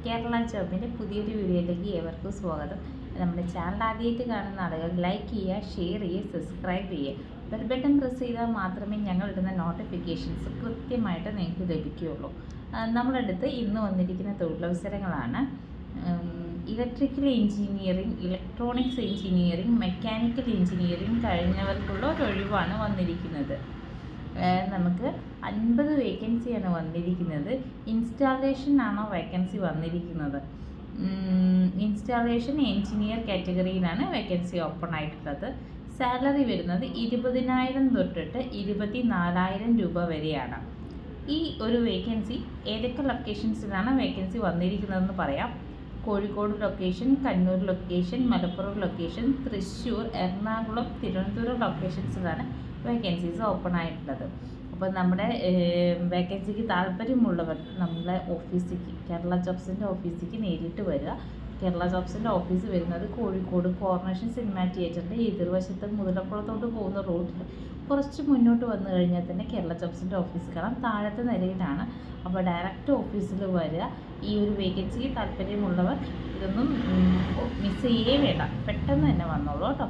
കേരള ജോബിൻ്റെ പുതിയൊരു വീഡിയോയിലേക്ക് ഏവർക്കും സ്വാഗതം. നമ്മുടെ ചാനൽ ആദ്യമായിട്ട് കാണുന്ന ആളുകൾ ലൈക്ക് ചെയ്യുക, ഷെയർ ചെയ്യുക, സബ്സ്ക്രൈബ് ചെയ്യുക. ബെൽ ബട്ടൺ പ്രസ് ചെയ്താൽ മാത്രമേ ഞങ്ങൾ ഇടുന്ന നോട്ടിഫിക്കേഷൻസ് കൃത്യമായിട്ട് നിങ്ങൾക്ക് ലഭിക്കുകയുള്ളൂ. നമ്മളടുത്ത് ഇന്ന് വന്നിരിക്കുന്ന തൊഴിലവസരങ്ങളാണ് electrical engineering, electronics engineering, mechanical engineering കഴിഞ്ഞവർക്കുള്ള ഒരു ഒഴിവാണ് വന്നിരിക്കുന്നത്. നമുക്ക് 50 വേക്കൻസിയാണ് വന്നിരിക്കുന്നത്. ഇൻസ്റ്റാളേഷൻ ആണോ വേക്കൻസി വന്നിരിക്കുന്നത്. ഇൻസ്റ്റാളേഷൻ എഞ്ചിനീയർ കാറ്റഗറിയിലാണ് വേക്കൻസി ഓപ്പൺ ആയിട്ടുള്ളത്. സാലറി വരുന്നത് 20,000 തൊട്ടിട്ട് 24,000 രൂപ വരെയാണ്. ഈ ഒരു വേക്കൻസി ഏതൊക്കെ ലൊക്കേഷൻസിലാണ് വേക്കൻസി വന്നിരിക്കുന്നതെന്ന് പറയാം. Kozhikode location, Kannur location, Malappuram location, Thrissur, Ernakulam, Thiruvananthapuram ലൊക്കേഷൻസിലാണ് വേക്കൻസീസ് ഓപ്പൺ ആയിട്ടുള്ളത്. അപ്പോൾ നമ്മുടെ വേക്കൻസിക്ക് താല്പര്യമുള്ളവർ നമ്മളെ ഓഫീസിലേക്ക്, കേരള ജോബ്സിൻ്റെ ഓഫീസിലേക്ക് നേരിട്ട് വരിക. കേരള ജോബ്സിൻ്റെ ഓഫീസ് വരുന്നത് കോഴിക്കോട് കോർണേഷൻ സിനിമാ തിയേറ്ററിൻ്റെ എതിർവശത്ത് മുതലക്കുളത്തോട്ട് പോകുന്ന റോഡിൽ കുറച്ച് മുന്നോട്ട് വന്നു കഴിഞ്ഞാൽ തന്നെ കേരള ജോബ്സിൻ്റെ ഓഫീസ് കാണാം. താഴത്തെ നിലയിലാണ്. അപ്പോൾ ഡയറക്റ്റ് ഓഫീസിൽ വരിക. ഈ ഒരു വേക്കൻസിക്ക് താല്പര്യമുള്ളവർ ഇതൊന്നും മിസ് ചെയ്യേ വേണ്ട, പെട്ടെന്ന് തന്നെ വന്നോളൂ കേട്ടോ.